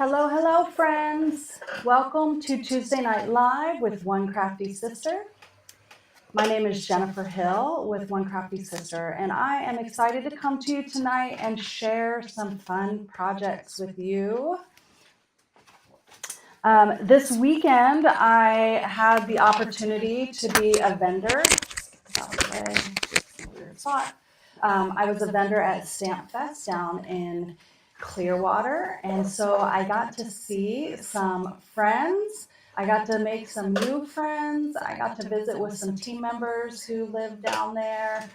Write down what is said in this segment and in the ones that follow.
Hello, hello, friends. Welcome to Tuesday Night Live with One Crafty Sister. My name is Jennifer Hill with One Crafty Sister, and I am excited to come to you tonight and share some fun projects with you. This weekend, I had the opportunity to be a vendor. I was a vendor at Stamp Fest down in Clearwater, and so I got to see some friends. I got to make some new friends. I got to visit with some team members who live down there.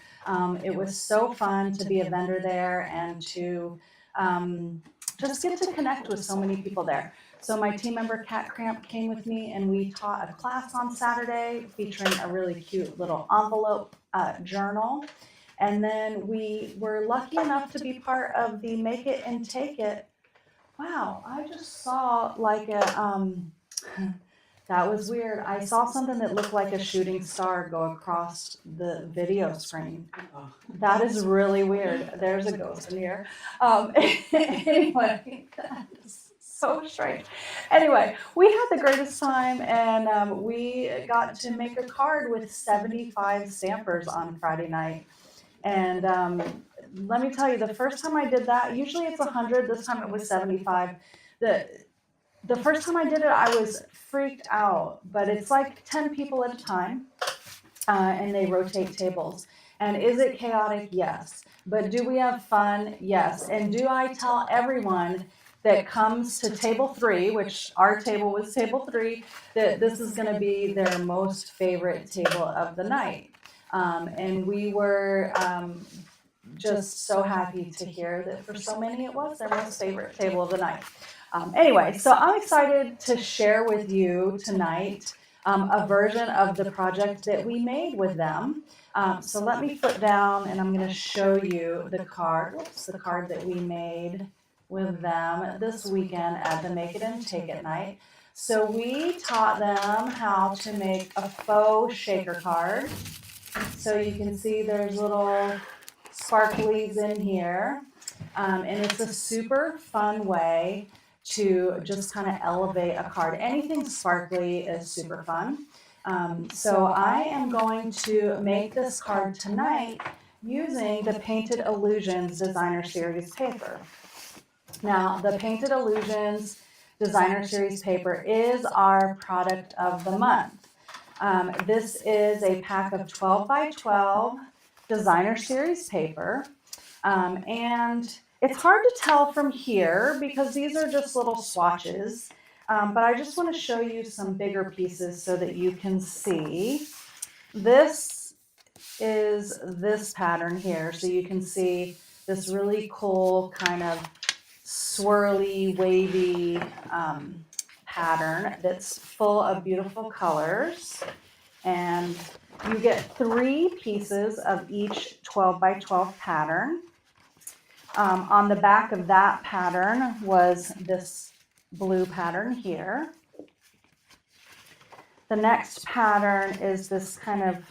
It was so fun to be a vendor there and to just get to connect with so many people there. So my team member Cat Cramp came with me, and we taught a class on Saturday featuring a really cute little envelope journal. And then we were lucky enough to be part of the Make It and Take It. Wow, I just saw like a, that was weird. I saw something that looked like a shooting star go across the video screen. That is really weird. There's a ghost in here. Anyway, that is so strange. Anyway, we had the greatest time, and we got to make a card with 75 stampers on Friday night. And let me tell you, the first time I did that, usually it's 100, this time it was 75. The first time I did it, I was freaked out, but it's like 10 people at a time, and they rotate tables. And is it chaotic? Yes. But do we have fun? Yes. And do I tell everyone that comes to table 3, which our table was table 3, that this is going to be their most favorite table of the night? And we were just so happy to hear that for so many it was their most favorite table of the night. Anyway, so I'm excited to share with you tonight a version of the project that we made with them. So let me flip down, and I'm going to show you the card. The card that we made with them this weekend at the Make It and Take It night. So we taught them how to make a faux shaker card. So you can see there's little sparklies in here, and it's a super fun way to just kind of elevate a card. Anything sparkly is super fun. So I am going to make this card tonight using the Painted Illusions Designer Series paper. Now, the Painted Illusions Designer Series paper is our product of the month. This is a pack of 12 by 12 designer series paper, and it's hard to tell from here because these are just little swatches, but I just want to show you some bigger pieces so that you can see. This is this pattern here, so you can see this really cool kind of swirly, wavy pattern that's full of beautiful colors, and you get 3 pieces of each 12 by 12 pattern. On the back of that pattern was this blue pattern here. The next pattern is this kind of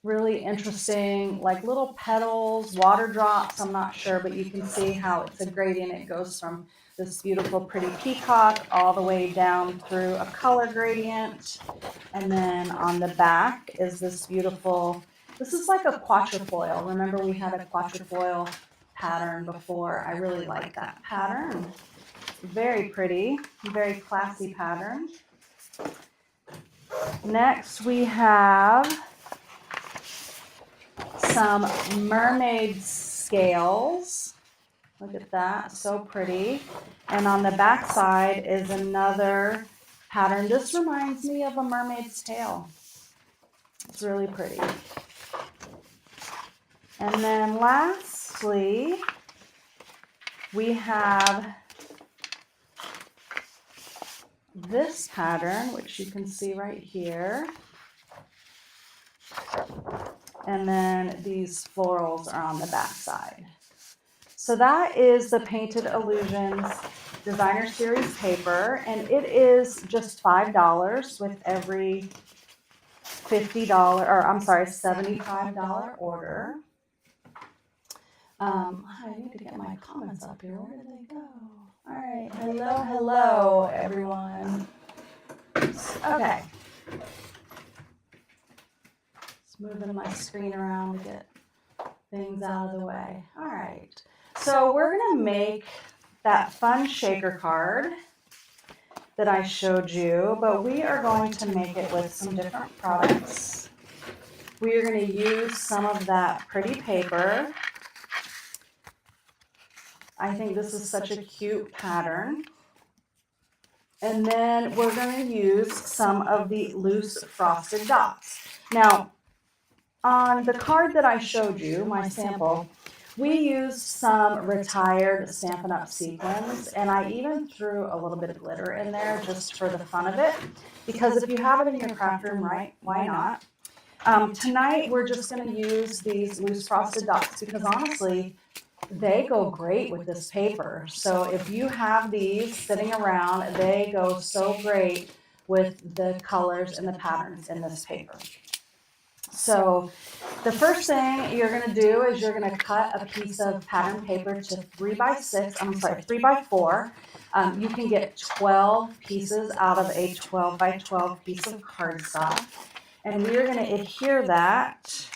really interesting, like little petals, water drops, I'm not sure, but you can see how it's a gradient. It goes from this beautiful pretty peacock all the way down through a color gradient. And then on the back is this beautiful, this is like a quatrefoil. Remember we had a quatrefoil pattern before. I really like that pattern. Very pretty, very classy pattern. Next we have some mermaid scales. Look at that, so pretty. And on the back side is another pattern. This reminds me of a mermaid's tail. It's really pretty. And then lastly, we have this pattern, which you can see right here. And then these florals are on the back side. So that is the Painted Illusions Designer Series paper, and it is just $5 with every $75 order. I need to get my comments up here. Where did they go? All right, hello, everyone. Okay. Just moving my screen around to get things out of the way. All right. So we're going to make that fun shaker card that I showed you, but we are going to make it with some different products. We are going to use some of that pretty paper. I think this is such a cute pattern. And then we're going to use some of the loose frosted dots. Now, on the card that I showed you, my sample, we used some retired Stampin' Up! Sequins, and I even threw a little bit of glitter in there just for the fun of it, because if you have it in your craft room, right, why not? Tonight, we're just going to use these loose frosted dots because honestly, they go great with this paper. So if you have these sitting around, they go so great with the colors and the patterns in this paper. So the first thing you're going to do is you're going to cut a piece of pattern paper to 3 by 4. You can get 12 pieces out of a 12 by 12 piece of cardstock. And we are going to adhere that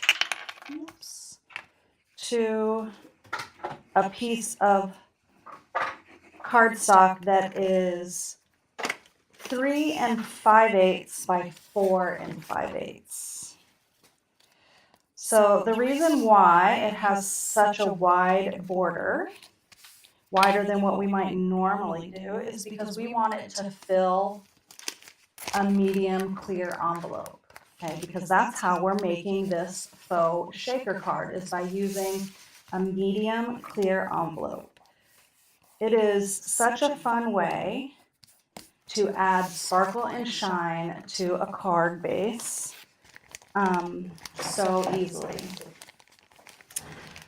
to a piece of cardstock that is 3 5/8 by 4 5/8. So the reason why it has such a wide border, wider than what we might normally do, is because we want it to fill a medium clear envelope. Okay, because that's how we're making this faux shaker card, is by using a medium clear envelope. It is such a fun way to add sparkle and shine to a card base so easily.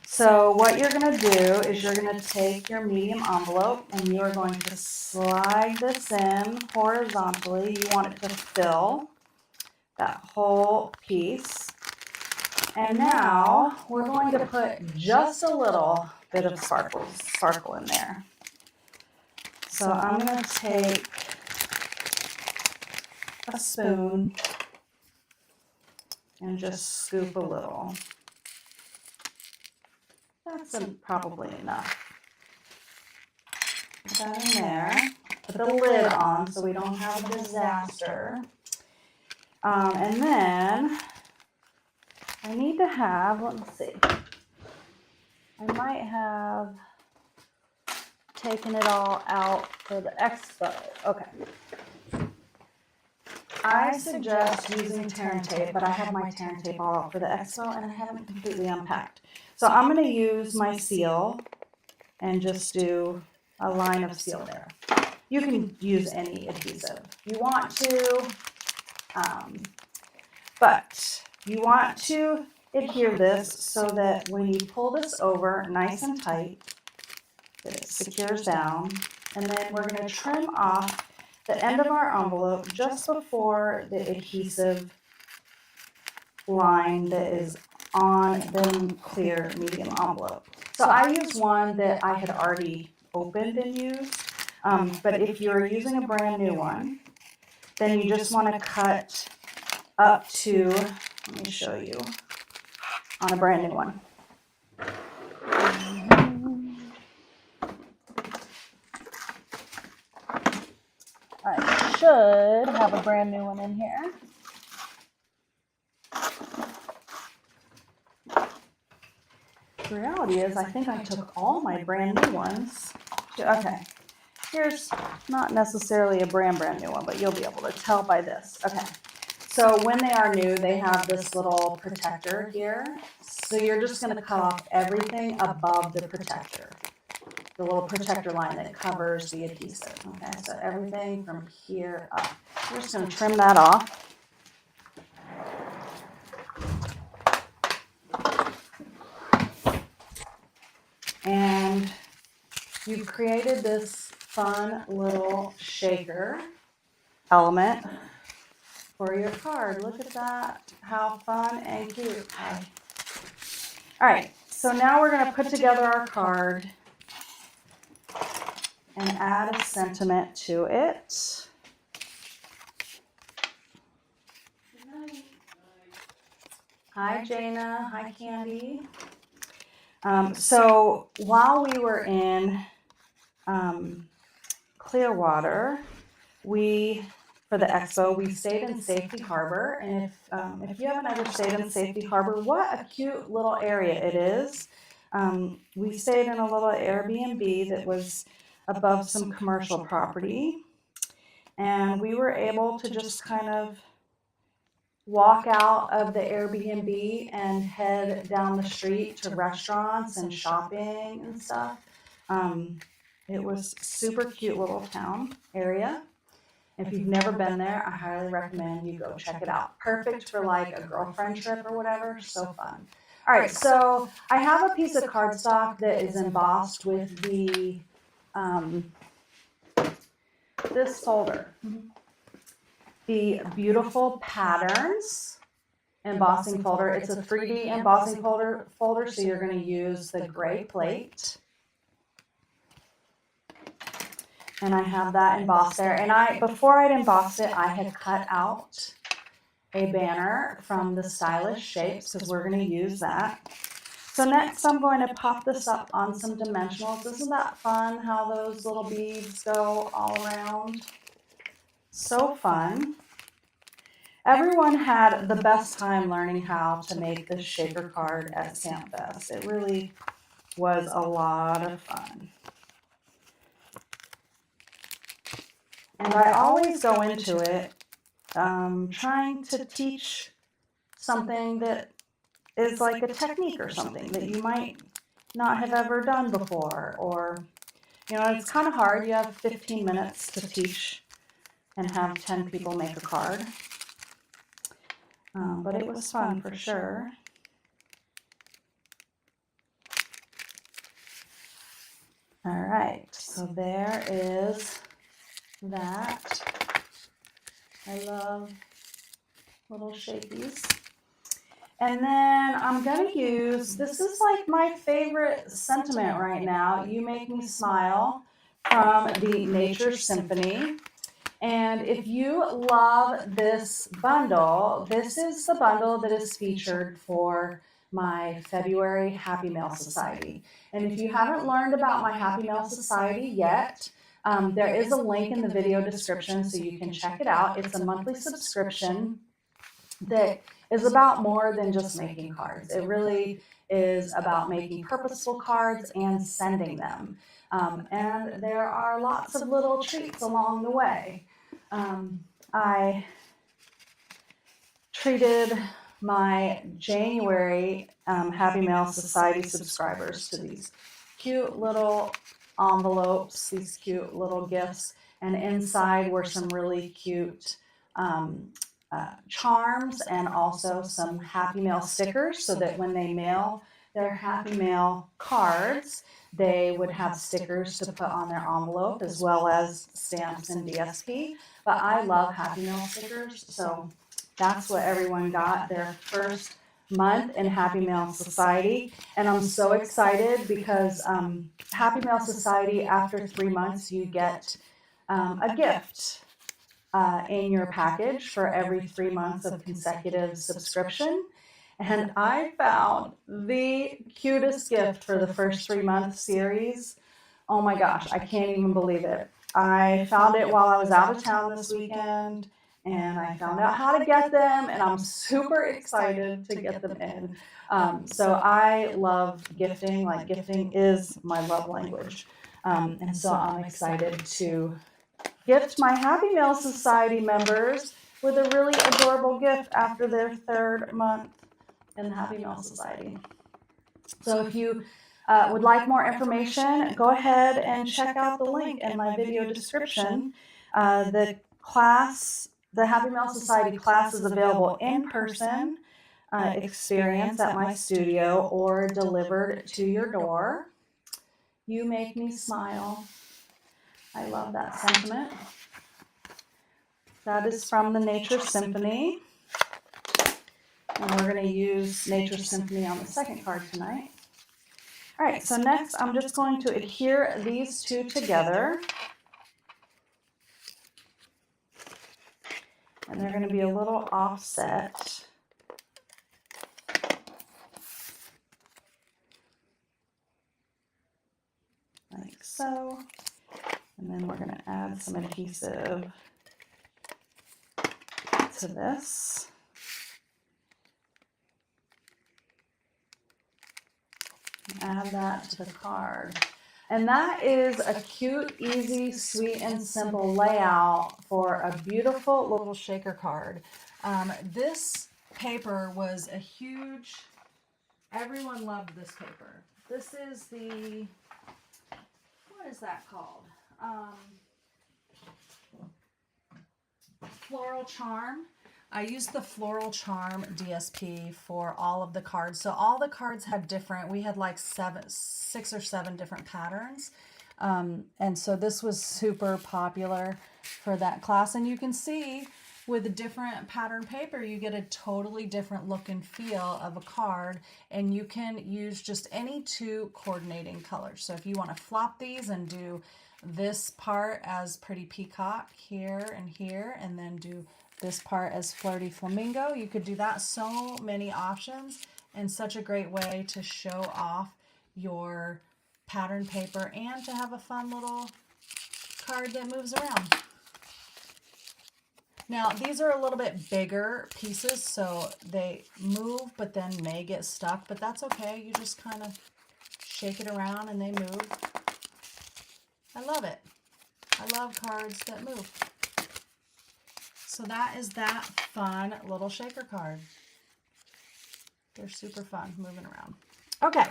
So what you're going to do is you're going to take your medium envelope and you are going to slide this in horizontally. You want it to fill that whole piece. And now we're going to put just a little bit of sparkle in there. So I'm going to take a spoon and just scoop a little. That's probably enough. Put that in there. Put the lid on so we don't have a disaster. And then I need to have, let's see, I might have taken it all out for the expo. Okay. I suggest using tear and tape, but I have my tear and tape all out for the expo and I haven't completely unpacked. So I'm going to use my seal and just do a line of seal there. You can use any adhesive you want to, but you want to adhere this so that when you pull this over nice and tight, that it secures down. And then we're going to trim off the end of our envelope just before the adhesive line that is on the clear medium envelope. So I used one that I had already opened and used, but if you're using a brand new one, then you just want to cut up to, let me show you, on a brand new one. I should have a brand new one in here. The reality is, I think I took all my brand new ones. Okay, here's not necessarily a brand new one, but you'll be able to tell by this. Okay, so when they are new, they have this little protector here. So you're just going to cut off everything above the protector. The little protector line that covers the adhesive. Okay, so everything from here up. We're just going to trim that off. And you've created this fun little shaker element for your card. Look at that, how fun and cute. All right, so now we're going to put together our card. and add a sentiment to it. Hi, Jana. Hi, Candy. So while we were in Clearwater, for the expo, we stayed in Safety Harbor. And if you haven't ever stayed in Safety Harbor, what a cute little area it is. We stayed in a little Airbnb that was above some commercial property. And we were able to just kind of walk out of the Airbnb and head down the street to restaurants and shopping and stuff. It was super cute little town area. If you've never been there, I highly recommend you go check it out. Perfect for like a girlfriend trip or whatever. So fun. All right, so I have a piece of cardstock that is embossed with the this folder. The Beautiful Patterns embossing folder. It's a 3D embossing folder, so you're going to use the gray plate. And I have that embossed there. And before I'd embossed it, I had cut out a banner from the Stylish Shapes because we're going to use that. So next I'm going to pop this up on some dimensionals. Isn't that fun how those little beads go all around? So fun. Everyone had the best time learning how to make this shaker card at Stamp Fest. It really was a lot of fun. And I always go into it trying to teach something that is like a technique or something that you might not have ever done before. Or, it's kind of hard. You have 15 minutes to teach and have 10 people make a card. But it was fun for sure. All right, so there is that. I love little shakies. And then I'm going to use, this is like my favorite sentiment right now, You Make Me Smile, from the Nature Symphony. And if you love this bundle, this is the bundle that is featured for my February Happy Mail Society. And if you haven't learned about my Happy Mail Society yet, there is a link in the video description so you can check it out. It's a monthly subscription that is about more than just making cards. It really is about making purposeful cards and sending them. And there are lots of little treats along the way. I treated my January Happy Mail Society subscribers to these cute little envelopes, these cute little gifts, and inside were some really cute charms and also some Happy Mail stickers so that when they mail their Happy Mail cards, they would have stickers to put on their envelope as well as stamps and DSP. But I love Happy Mail stickers, so that's what everyone got their first month in Happy Mail Society. And I'm so excited because Happy Mail Society, after 3 months, you get a gift in your package for every 3 months of consecutive subscription. And I found the cutest gift for the first 3 month series. Oh my gosh, I can't even believe it. I found it while I was out of town this weekend, and I found out how to get them, and I'm super excited to get them in. So I love gifting. Like, gifting is my love language. And so I'm excited to gift my Happy Mail Society members with a really adorable gift after their 3rd month in the Happy Mail Society. So if you would like more information, go ahead and check out the link in my video description. The Happy Mail Society class is available in person experience at my studio or delivered to your door. You Make Me Smile. I love that sentiment. That is from the Nature Symphony. And we're going to use Nature Symphony on the second card tonight. All right, so next I'm just going to adhere these two together. And they're going to be a little offset. Like so. And then we're going to add some adhesive to this. Add that to the card. And that is a cute, easy, sweet, and simple layout for a beautiful little shaker card. This paper was a huge, everyone loved this paper. This is the, what is that called? Floral Charm. I used the Floral Charm DSP for all of the cards. So all the cards had different, we had like 6 or 7 different patterns. And so this was super popular for that class. And you can see with a different pattern paper, you get a totally different look and feel of a card. And you can use just any 2 coordinating colors. So if you want to flop these and do this part as Pretty Peacock here, and then do this part as Flirty Flamingo, you could do that. So many options, and such a great way to show off your pattern paper and to have a fun little card that moves around. Now these are a little bit bigger pieces, so they move but then may get stuck, but that's okay. You just kind of shake it around and they move. I love it. I love cards that move. So that is that fun little shaker card. They're super fun moving around. Okay,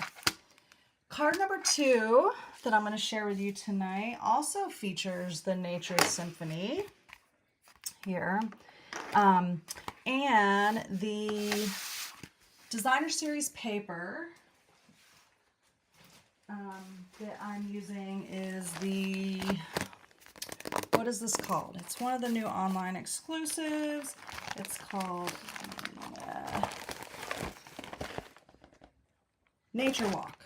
card number 2 that I'm going to share with you tonight also features the Nature Symphony here. And the Designer Series paper that I'm using is the, what is this called? It's one of the new online exclusives. It's called Nature Walk.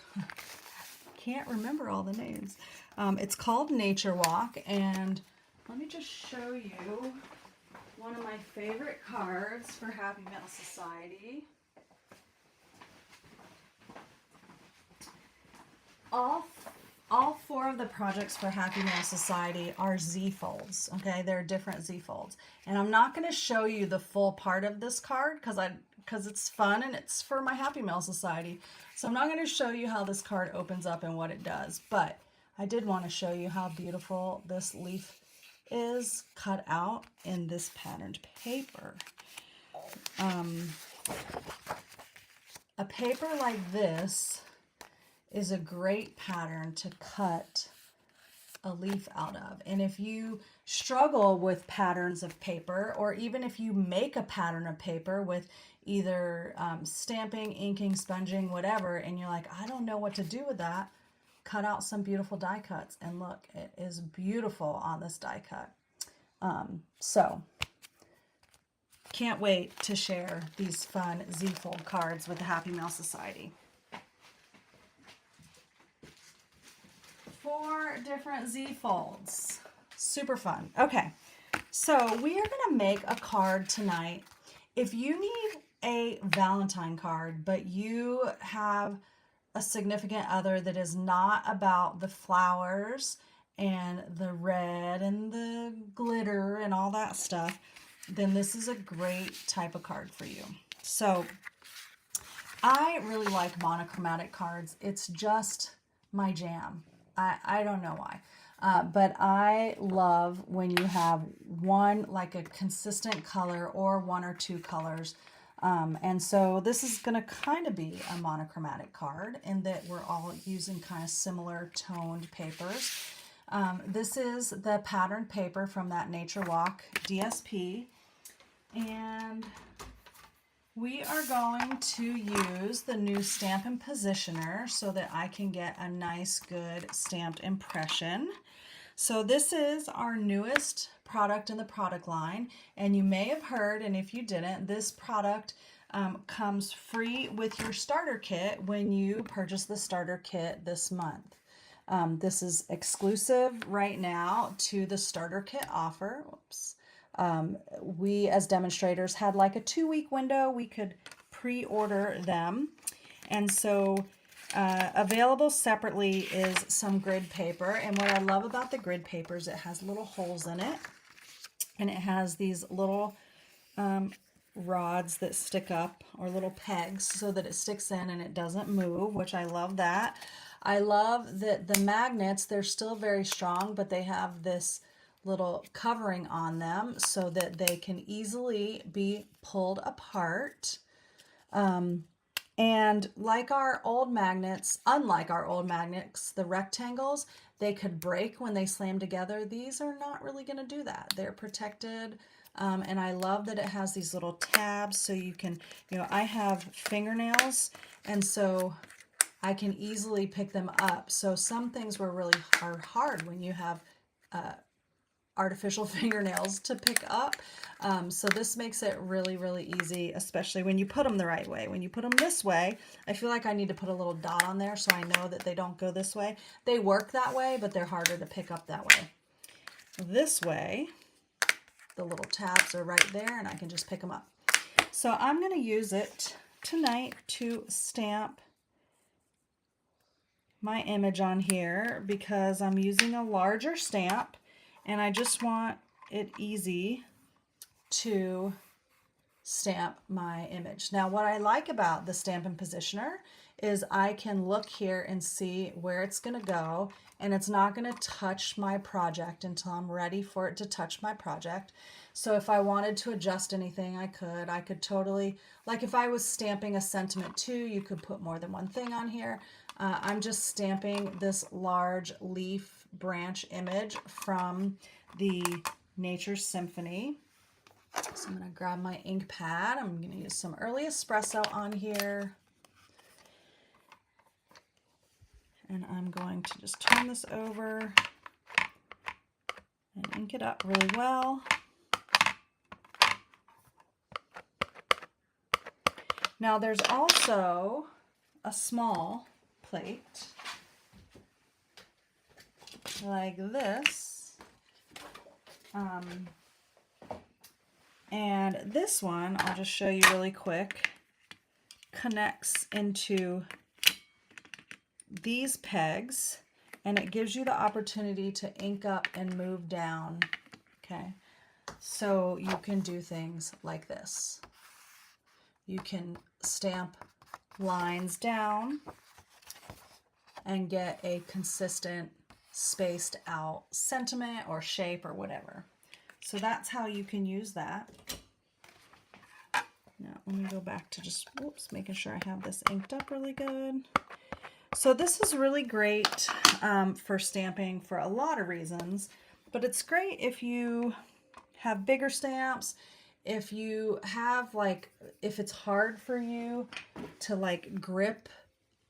Can't remember all the names. It's called Nature Walk, and let me just show you one of my favorite cards for Happy Mail Society. All 4 of the projects for Happy Mail Society are Z-folds, okay? They're different Z-folds. And I'm not going to show you the full part of this card because it's fun and it's for my Happy Mail Society. So I'm not going to show you how this card opens up and what it does. But I did want to show you how beautiful this leaf is cut out in this patterned paper. A paper like this is a great pattern to cut a leaf out of. And if you struggle with patterns of paper, or even if you make a pattern of paper with either stamping, inking, sponging, whatever, and you're like, I don't know what to do with that, cut out some beautiful die cuts. And look, it is beautiful on this die cut. So can't wait to share these fun Z-fold cards with the Happy Mail Society. 4 different Z-folds. Super fun. Okay, so we are going to make a card tonight. If you need a Valentine card, but you have a significant other that is not about the flowers and the red and the glitter and all that stuff, then this is a great type of card for you. So I really like monochromatic cards. It's just my jam. I don't know why, but I love when you have one, like a consistent color or 1 or 2 colors. And so this is going to kind of be a monochromatic card in that we're all using kind of similar toned papers. This is the patterned paper from that Nature Walk DSP, and we are going to use the new Stampin Positioner so that I can get a nice, good stamped impression. So this is our newest product in the product line, and you may have heard, and if you didn't, this product comes free with your starter kit when you purchase the starter kit this month. This is exclusive right now to the starter kit offer. Whoops. We as demonstrators had like a 2-week window. We could pre-order them. And so available separately is some grid paper. And what I love about the grid paper is it has little holes in it. And it has these little rods that stick up, or little pegs, so that it sticks in and it doesn't move, which I love that. I love that the magnets, they're still very strong, but they have this little covering on them so that they can easily be pulled apart. And like our old magnets, unlike our old magnets, the rectangles, they could break when they slam together. These are not really going to do that. They're protected. And I love that it has these little tabs so you can, I have fingernails, and so I can easily pick them up. So some things were really hard when you have artificial fingernails to pick up. So this makes it really, really easy, especially when you put them the right way. When you put them this way, I feel like I need to put a little dot on there so I know that they don't go this way. They work that way, but they're harder to pick up that way. This way, the little tabs are right there and I can just pick them up. So I'm going to use it tonight to stamp my image on here because I'm using a larger stamp and I just want it easy to stamp my image. Now what I like about the Stampin Positioner is I can look here and see where it's going to go, and it's not going to touch my project until I'm ready for it to touch my project. So if I wanted to adjust anything, I could totally, like if I was stamping a sentiment too, you could put more than one thing on here. I'm just stamping this large leaf branch image from the Nature Symphony. So I'm going to grab my ink pad. I'm going to use some early espresso on here. And I'm going to just turn this over and ink it up really well. Now there's also a small plate like this. And this one, I'll just show you really quick, connects into these pegs, and it gives you the opportunity to ink up and move down. Okay, so you can do things like this. You can stamp lines down and get a consistent spaced out sentiment or shape or whatever. So that's how you can use that. Now let me go back to just, whoops, making sure I have this inked up really good. So this is really great for stamping for a lot of reasons, but it's great if you have bigger stamps, if you have if it's hard for you to grip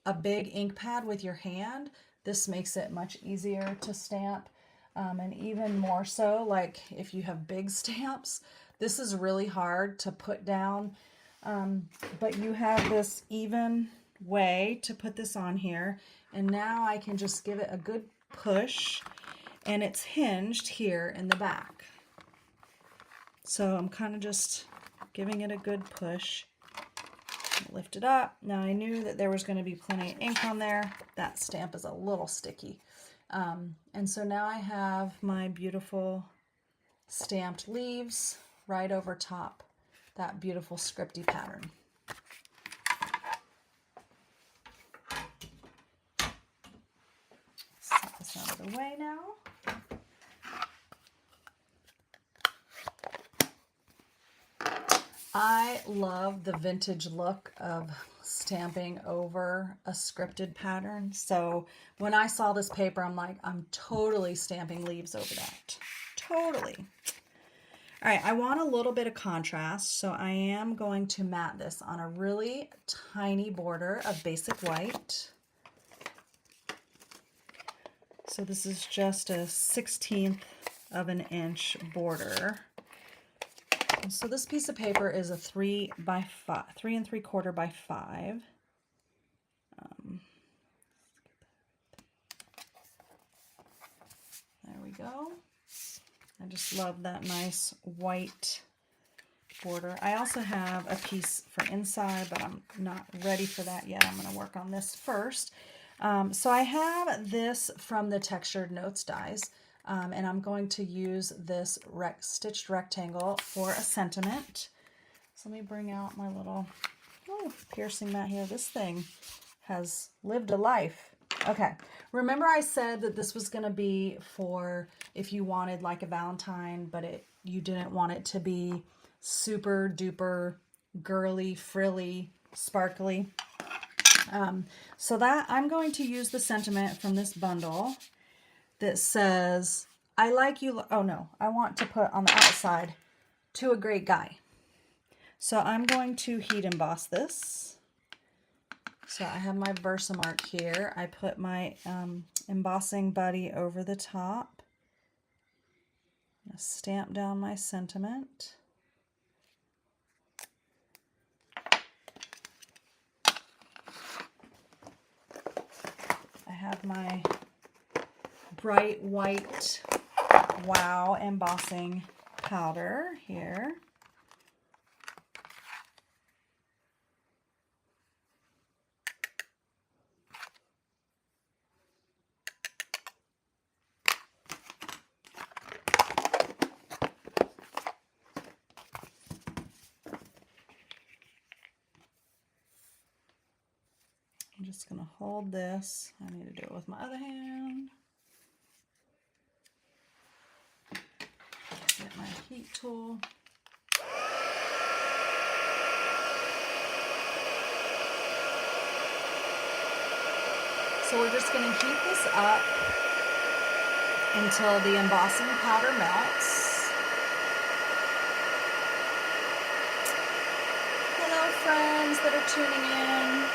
a big ink pad with your hand, this makes it much easier to stamp. And even more so, if you have big stamps, this is really hard to put down, but you have this even way to put this on here, and now I can just give it a good push, and it's hinged here in the back. So I'm kind of just giving it a good push. Lift it up. Now I knew that there was going to be plenty of ink on there. That stamp is a little sticky. And so now I have my beautiful stamped leaves right over top that beautiful scripty pattern. Set this out of the way now. I love the vintage look of stamping over a scripted pattern. So when I saw this paper, I'm like, I'm totally stamping leaves over that. Totally. All right, I want a little bit of contrast, so I am going to mat this on a really tiny border of basic white. So this is just a 1/16 of an inch border. So this piece of paper is a 3 by 5, 3 3/4 by 5. There we go. I just love that nice white border. I also have a piece for inside, but I'm not ready for that yet. I'm going to work on this first. So I have this from the Textured Notes dies, and I'm going to use this stitched rectangle for a sentiment. So let me bring out my little piercing mat here. This thing has lived a life. Okay, remember I said that this was going to be for if you wanted like a Valentine, but you didn't want it to be super duper girly, frilly, sparkly. So that I'm going to use the sentiment from this bundle that says, I like you. Oh no, I want to put on the outside, to a great guy. So I'm going to heat emboss this. So I have my Versamark here. I put my embossing buddy over the top. I'm going to stamp down my sentiment. I have my bright white Wow embossing powder here. I'm just going to hold this. I need to do it with my other hand. Get my heat tool. So we're just going to heat this up until the embossing powder melts. Hello friends that are tuning in.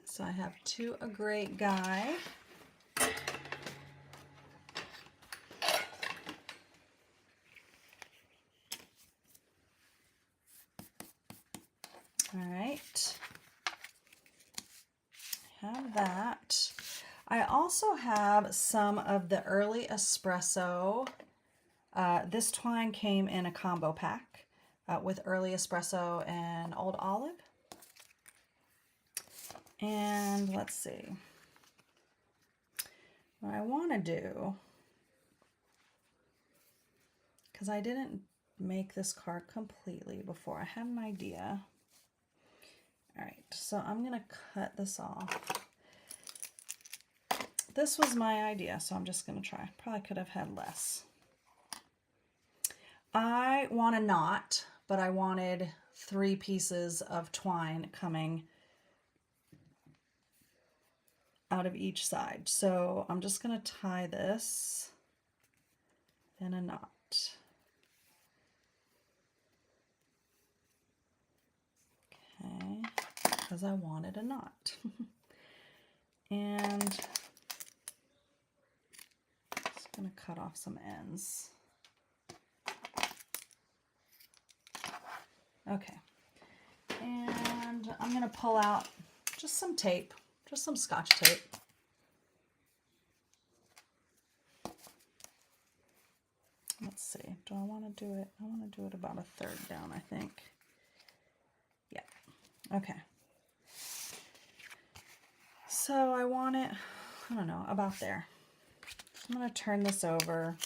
So I have To a Great Guy. All right. Have that. I also have some of the early espresso. This twine came in a combo pack with early espresso and old olive. And let's see, what I want to do, because I didn't make this card completely before, I had an idea. All right, so I'm going to cut this off. This was my idea, so I'm just going to try. Probably could have had less. I want a knot, but I wanted 3 pieces of twine coming out of each side. So I'm just going to tie this in a knot. Okay, because I wanted a knot. And just going to cut off some ends. Okay, and I'm going to pull out just some tape. Just some Scotch tape. Let's see. Do I want to do it? I want to do it about 1/3 down, I think. Yeah. Okay. So I want it, I don't know, about there. I'm going to turn this over.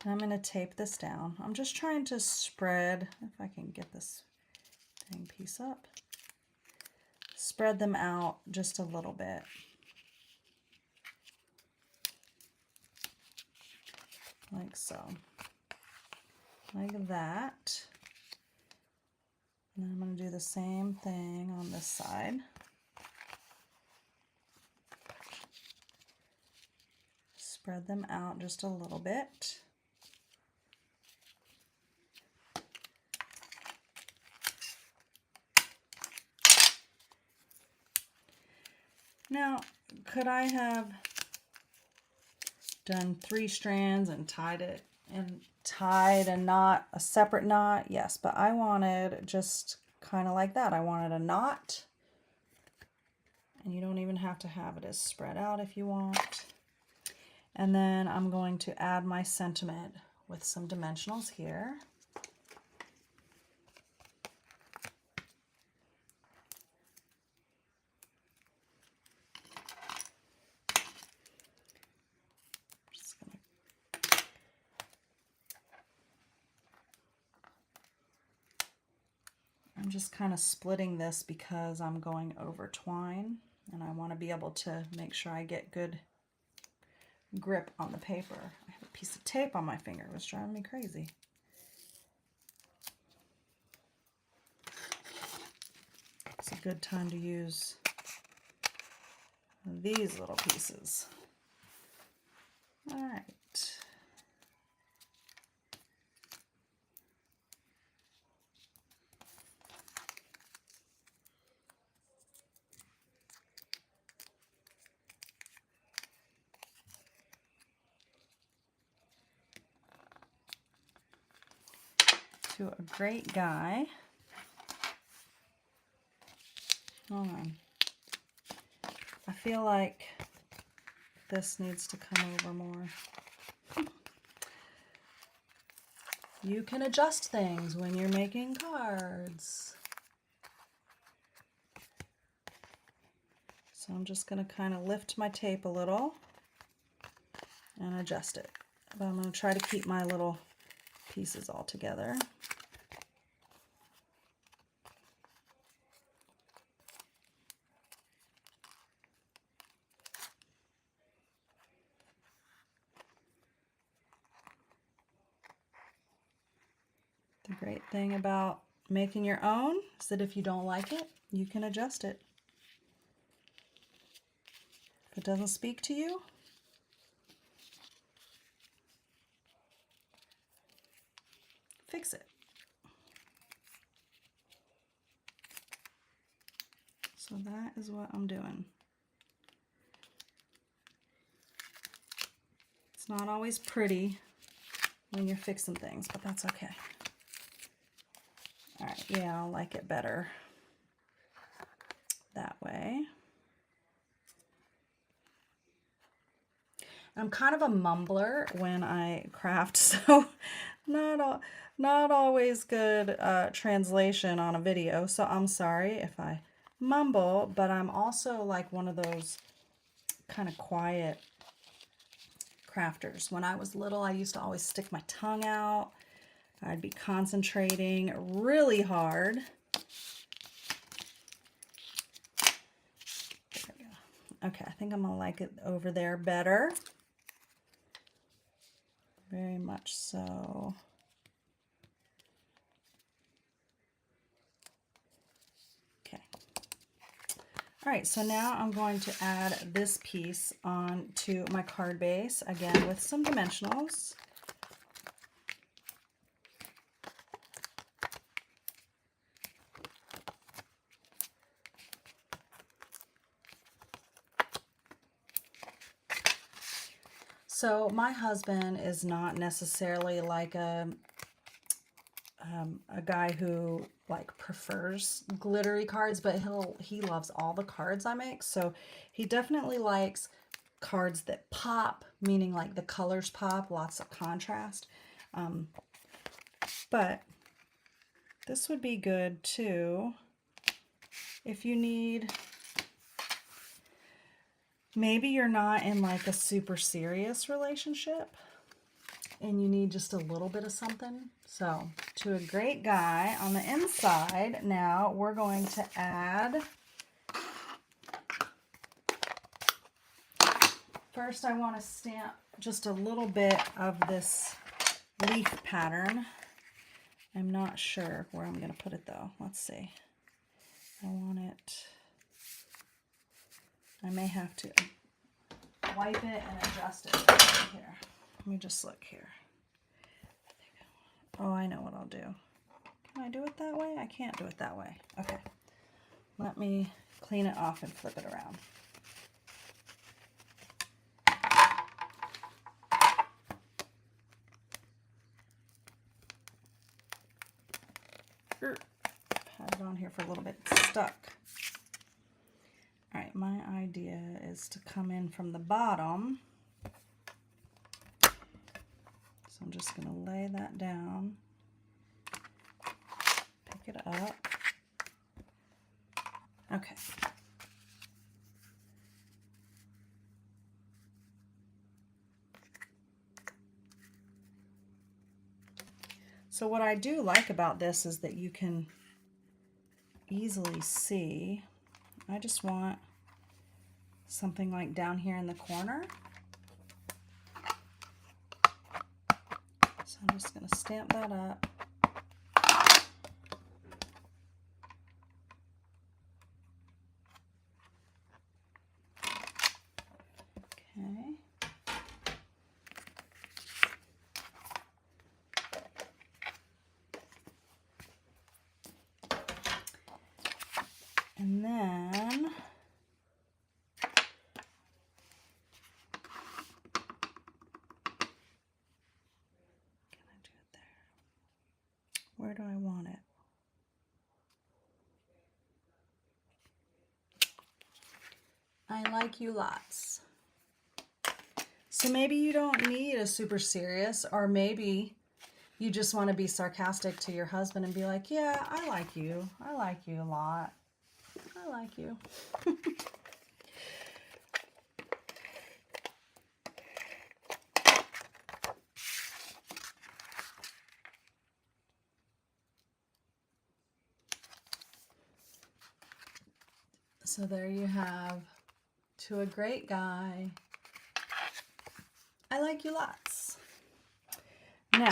I'm going to tape this down. I'm just trying to spread, if I can get this dang piece up, spread them out just a little bit. Like so. Like that. And then I'm going to do the same thing on this side. spread them out just a little bit. Now, could I have done 3 strands and tied a knot, a separate knot? Yes, but I wanted just kind of like that. I wanted a knot, and you don't even have to have it as spread out if you want. And then I'm going to add my sentiment with some dimensionals here. I'm just kind of splitting this because I'm going over twine, and I want to be able to make sure I get good grip on the paper. I have a piece of tape on my finger. It was driving me crazy. It's a good time to use these little pieces. All right. To a great guy. Hold on. I feel like this needs to come over more. You can adjust things when you're making cards. So I'm just going to kind of lift my tape a little and adjust it. But I'm going to try to keep my little pieces all together. The great thing about making your own is that if you don't like it, you can adjust it. If it doesn't speak to you, fix it. So that is what I'm doing. It's not always pretty when you're fixing things, but that's okay. All right, yeah, I'll like it better that way. I'm kind of a mumbler when I craft, so not always good translation on a video, so I'm sorry if I mumble, but I'm also like one of those kind of quiet crafters. When I was little, I used to always stick my tongue out. I'd be concentrating really hard. There we go. Okay, I think I'm gonna like it over there better. Very much so. Okay. All right, so now I'm going to add this piece onto my card base, again with some dimensionals. So my husband is not necessarily like a guy who like prefers glittery cards, but he loves all the cards I make. So he definitely likes cards that pop, meaning like the colors pop, lots of contrast. But this would be good too if you need, maybe you're not in like a super serious relationship and you need just a little bit of something. So to a great guy on the inside, now we're going to add, first I want to stamp just a little bit of this leaf pattern. I'm not sure where I'm going to put it though. Let's see. I want it, I may have to wipe it and adjust it right here. Let me just look here. Oh, I know what I'll do. Can I do it that way? I can't do it that way. Okay. Let me clean it off and flip it around. Had it on here for a little bit. It's stuck. All right, my idea is to come in from the bottom. So I'm just going to lay that down, pick it up. Okay. So what I do like about this is that you can easily see. I just want something like down here in the corner. So I'm just going to stamp that up. Okay. And then where do I want it? I like you lots. So maybe you don't need a super serious, or maybe you just want to be sarcastic to your husband and be like, yeah, I like you. I like you a lot. I like you. So there you have, to a great guy, I like you lots. Now,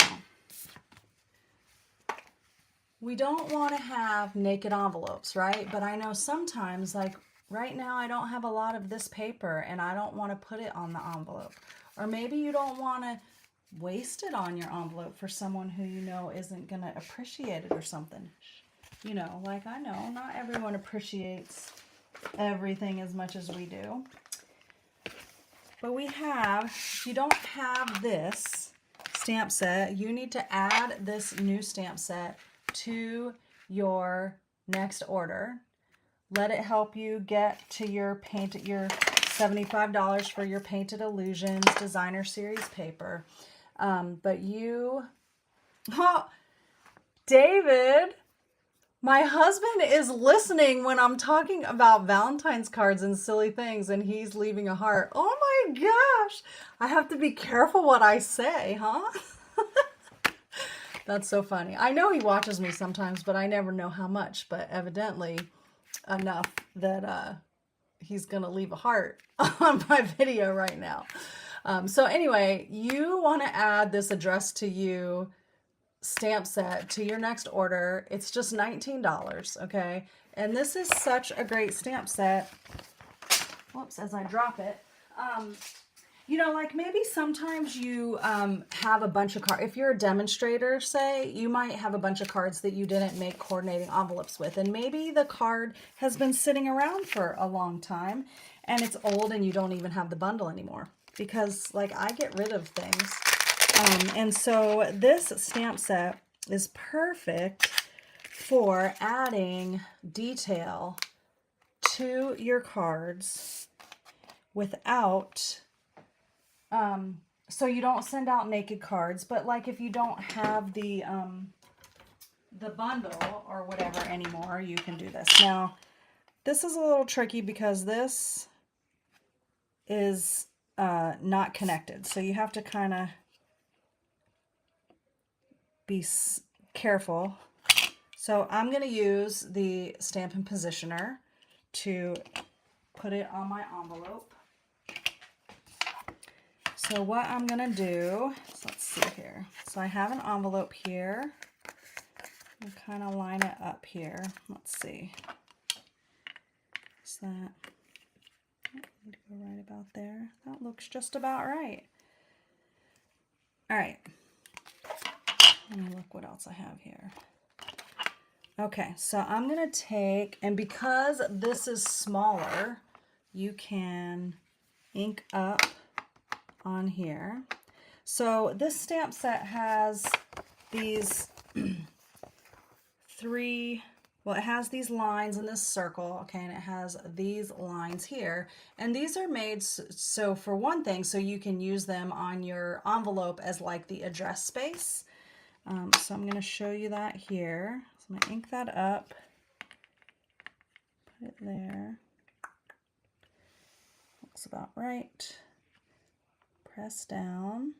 we don't want to have naked envelopes, right? But I know sometimes, like right now, I don't have a lot of this paper and I don't want to put it on the envelope. Or maybe you don't want to waste it on your envelope for someone who you know isn't going to appreciate it or something. You know, like I know not everyone appreciates everything as much as we do. But we have, if you don't have this stamp set, you need to add this new stamp set to your next order. Let it help you get to your $75 for your Painted Illusions Designer Series paper. But you, oh, David, my husband is listening when I'm talking about Valentine's cards and silly things, and he's leaving a heart. Oh my gosh, I have to be careful what I say, huh? That's so funny. I know he watches me sometimes, but I never know how much, but evidently enough that he's going to leave a heart on my video right now. So anyway, you want to add this addressed to you stamp set to your next order. It's just $19, okay? And this is such a great stamp set. Whoops, as I drop it. You know, like maybe sometimes you have a bunch of cards. If you're a demonstrator, say, you might have a bunch of cards that you didn't make coordinating envelopes with. And maybe the card has been sitting around for a long time and it's old and you don't even have the bundle anymore. Because, like, I get rid of things. And so this stamp set is perfect for adding detail to your cards without... so you don't send out naked cards, but like if you don't have the bundle or whatever anymore, you can do this. Now, this is a little tricky because this is not connected. So you have to kind of be careful. So I'm going to use the Stampin Positioner to put it on my envelope. So what I'm going to do, so let's see here. So I have an envelope here. I'll kind of line it up here. Let's see. Is that Need to go right about there. That looks just about right. All right. Let me look what else I have here. Okay, so I'm gonna take, and because this is smaller, you can ink up on here. So this stamp set has these it has these lines in this circle, okay, and it has these lines here. And these are made so for one thing, so you can use them on your envelope as like the address space. So I'm going to show you that here. So I'm going to ink that up, put it there. Looks about right. Press down.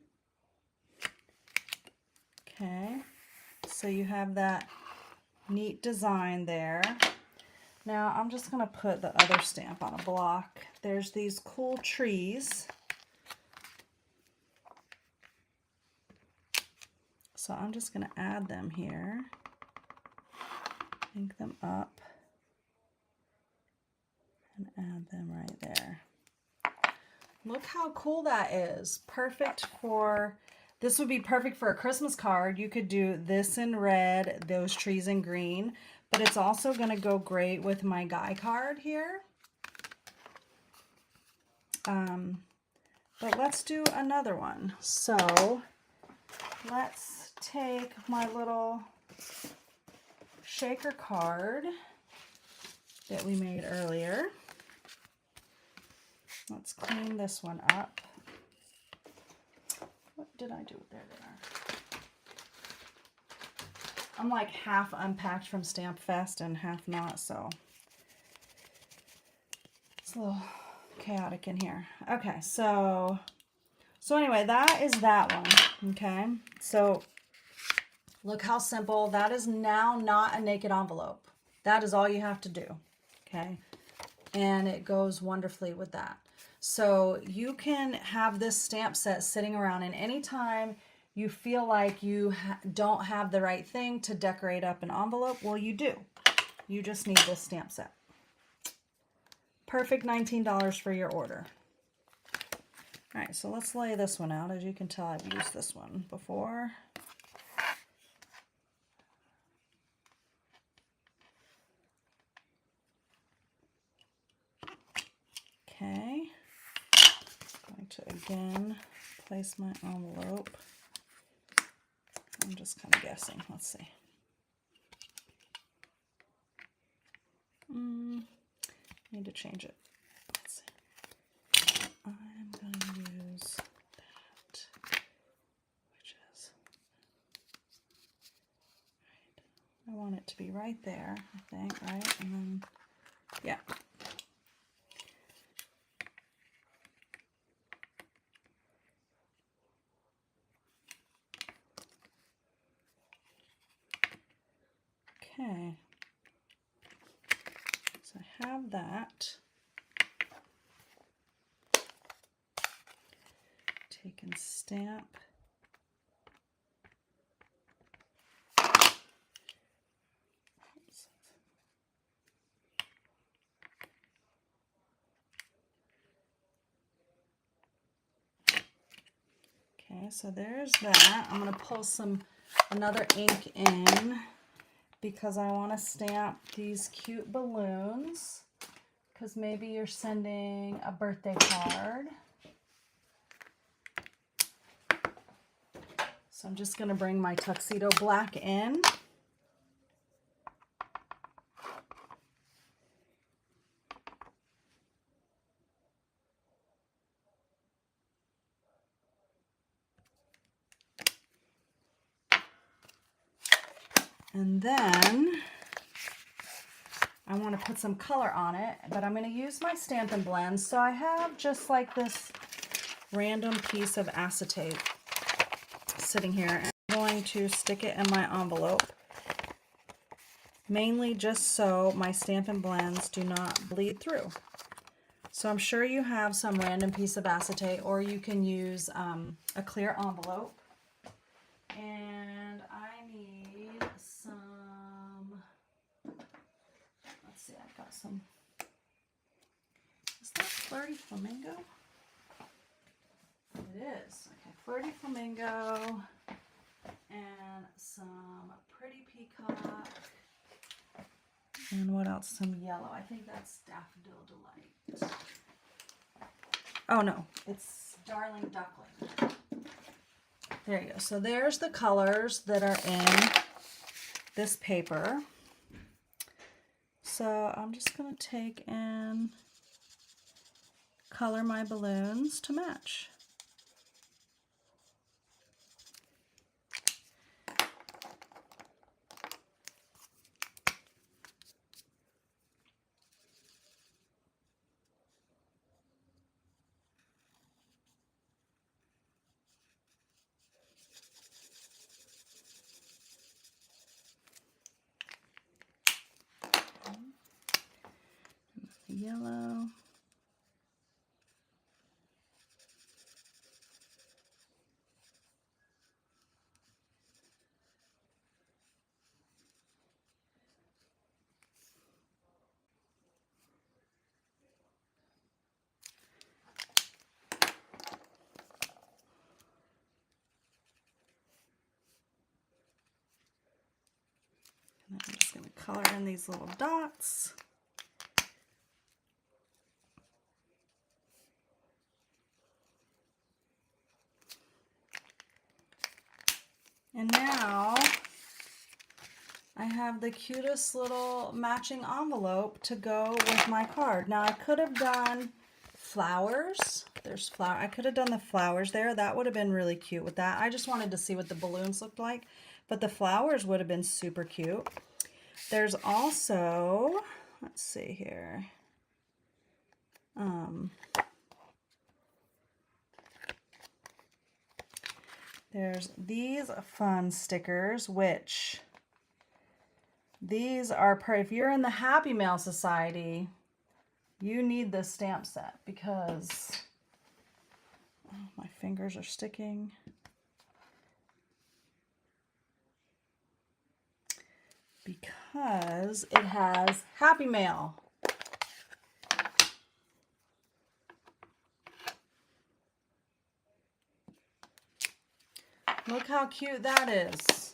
Okay, so you have that neat design there. Now I'm just going to put the other stamp on a block. There's these cool trees. So I'm just going to add them here. Ink them up and add them right there. Look how cool that is. Perfect for, this would be perfect for a Christmas card. You could do this in red, those trees in green, but it's also going to go great with my guy card here. But let's do another one. So let's take my little shaker card that we made earlier. Let's clean this one up. What did I do? There they are. I'm like half unpacked from Stamp Fest and half not, so it's a little chaotic in here. Okay, so anyway, that is that one. Okay, so look how simple. That is now not a naked envelope. That is all you have to do. Okay, and it goes wonderfully with that. So you can have this stamp set sitting around, and anytime you feel like you don't have the right thing to decorate up an envelope, well, you do. You just need this stamp set. Perfect $19 for your order. All right, so let's lay this one out. As you can tell, I've used this one before. Okay. Going to again place my envelope. I'm just kind of guessing. Let's see. Need to change it. Let's see. I'm going to use that, which is right. I want it to be right there, I think, right? And then, yeah. Okay, so I have that. Take and stamp. Okay, so there's that. I'm going to pull another ink in, because I want to stamp these cute balloons, because maybe you're sending a birthday card. So I'm just going to bring my tuxedo black in. And then I want to put some color on it, but I'm going to use my Stampin' Blend. So I have just like this random piece of acetate sitting here, and I'm going to stick it in my envelope, mainly just so my Stampin' Blends do not bleed through. So I'm sure you have some random piece of acetate, or you can use a clear envelope. And I need some, let's see, I've got some, is that Flirty Flamingo? It is. Okay, Flirty Flamingo and some Pretty Peacock. And what else? Some yellow. I think that's Daffodil Delight. Oh no, it's Darling Duckling. There you go. So there's the colors that are in this paper. So I'm just going to take and color my balloons to match. Yellow. And I'm just going to color in these little dots. And now I have the cutest little matching envelope to go with my card. Now I could have done flowers. There's flower. I could have done the flowers there. That would have been really cute with that. I just wanted to see what the balloons looked like, but the flowers would have been super cute. There's also, let's see here. There's these fun stickers, which these are, if you're in the Happy Mail Society, you need this stamp set because my fingers are sticking. Because it has Happy Mail. Look how cute that is.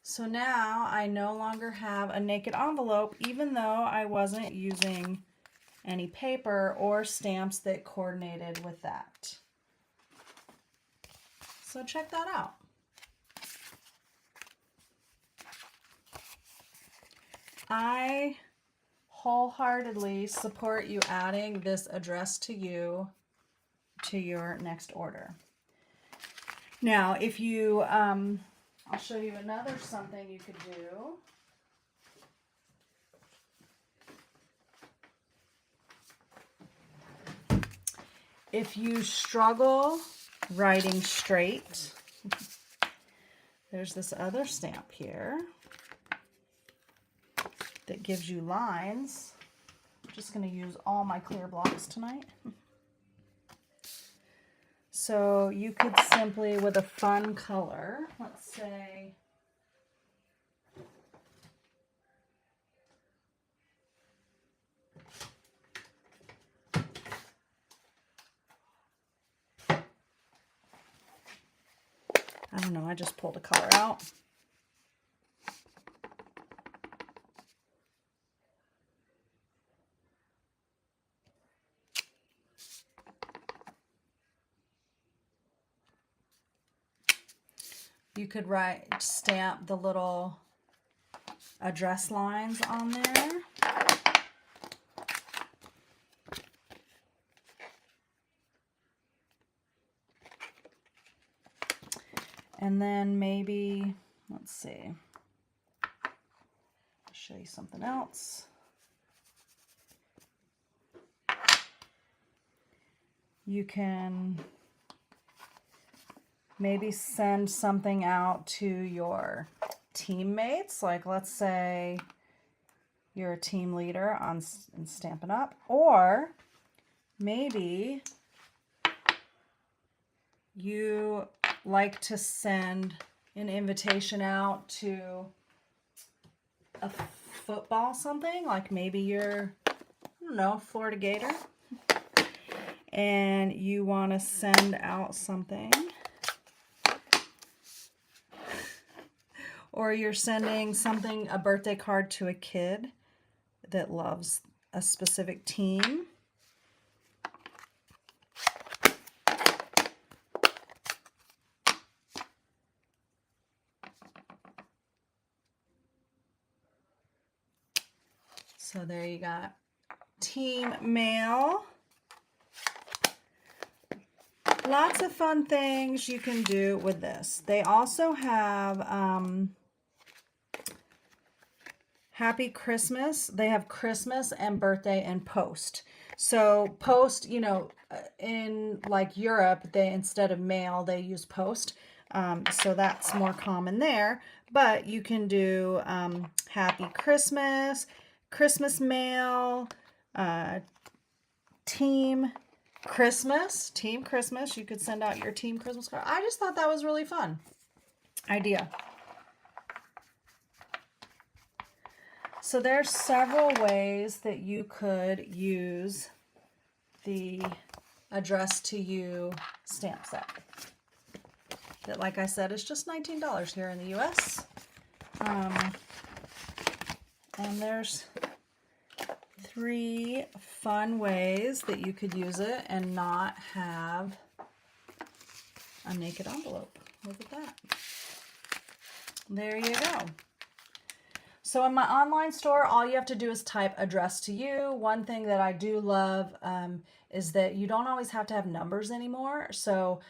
So now I no longer have a naked envelope, even though I wasn't using any paper or stamps that coordinated with that. So check that out. I wholeheartedly support you adding this address to you to your next order. Now, if you, I'll show you another something you could do. If you struggle writing straight, there's this other stamp here that gives you lines. I'm just going to use all my clear blocks tonight. So you could simply, with a fun color, let's say, I don't know, I just pulled a color out. You could stamp the little address lines on there. And then maybe, let's see, I'll show you something else. You can maybe send something out to your teammates, like let's say you're a team leader in Stampin' Up, or maybe you like to send an invitation out to a football something, like maybe you're, I don't know, Florida Gator, and you want to send out something, or you're sending something, a birthday card to a kid that loves a specific team. So there you got team mail. Lots of fun things you can do with this. They also have Happy Christmas. They have Christmas and birthday and post. So post, you know, in like Europe, they, instead of mail, they use post. So that's more common there. But you can do Happy Christmas, Christmas mail, Team Christmas. You could send out your Team Christmas card. I just thought that was really fun idea. So there's several ways that you could use the address to you stamp set. That, like I said, is just $19 here in the US. And there's 3 fun ways that you could use it and not have a naked envelope. Look at that. There you go. So in my online store, all you have to do is type address to you. One thing that I do love is that you don't always have to have numbers anymore. So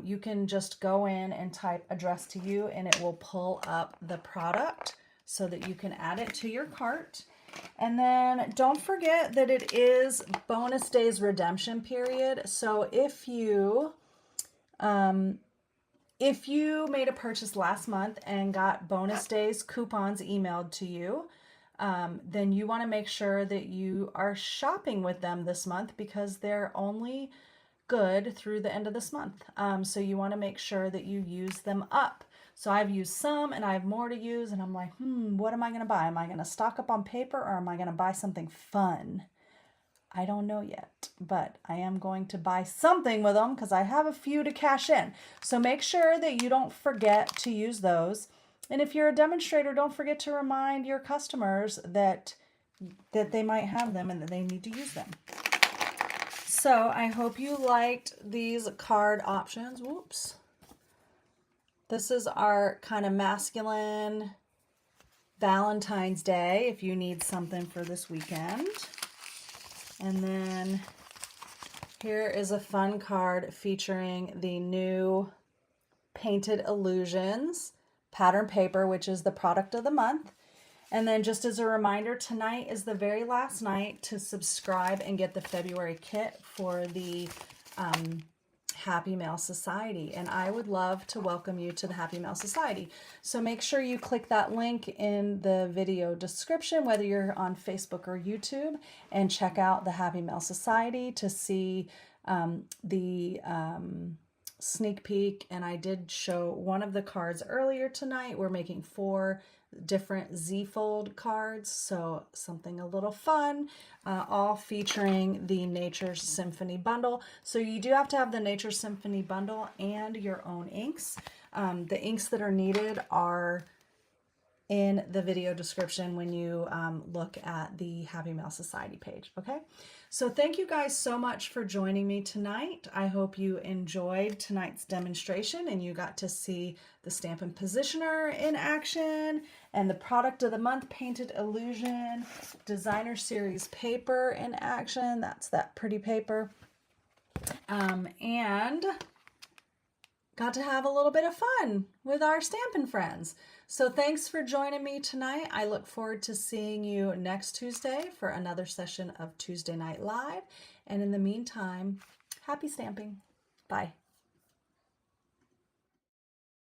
you can just go in and type address to you and it will pull up the product so that you can add it to your cart. And then don't forget that it is bonus days redemption period. So if you made a purchase last month and got bonus days coupons emailed to you, then you want to make sure that you are shopping with them this month because they're only good through the end of this month. So you want to make sure that you use them up. So I've used some and I have more to use and I'm like, what am I going to buy? Am I going to stock up on paper or am I going to buy something fun? I don't know yet, but I am going to buy something with them because I have a few to cash in. So make sure that you don't forget to use those. And if you're a demonstrator, don't forget to remind your customers that they might have them and that they need to use them. So I hope you liked these card options. Whoops. This is our kind of masculine Valentine's Day if you need something for this weekend. And then here is a fun card featuring the new Painted Illusions pattern paper, which is the product of the month. And then just as a reminder, tonight is the very last night to subscribe and get the February kit for the Happy Mail Society. And I would love to welcome you to the Happy Mail Society. So make sure you click that link in the video description, whether you're on Facebook or YouTube, and check out the Happy Mail Society to see the sneak peek. And I did show one of the cards earlier tonight. We're making 4 different Z-fold cards, so something a little fun, all featuring the Nature Symphony bundle. So you do have to have the Nature Symphony bundle and your own inks. The inks that are needed are in the video description when you look at the Happy Mail Society page, okay? So thank you guys so much for joining me tonight. I hope you enjoyed tonight's demonstration and you got to see the Stampin Positioner in action and the product of the month, Painted Illusion Designer Series paper in action. That's that pretty paper. And got to have a little bit of fun with our Stampin' friends. So thanks for joining me tonight. I look forward to seeing you next Tuesday for another session of Tuesday Night Live. And in the meantime, happy stamping. Bye.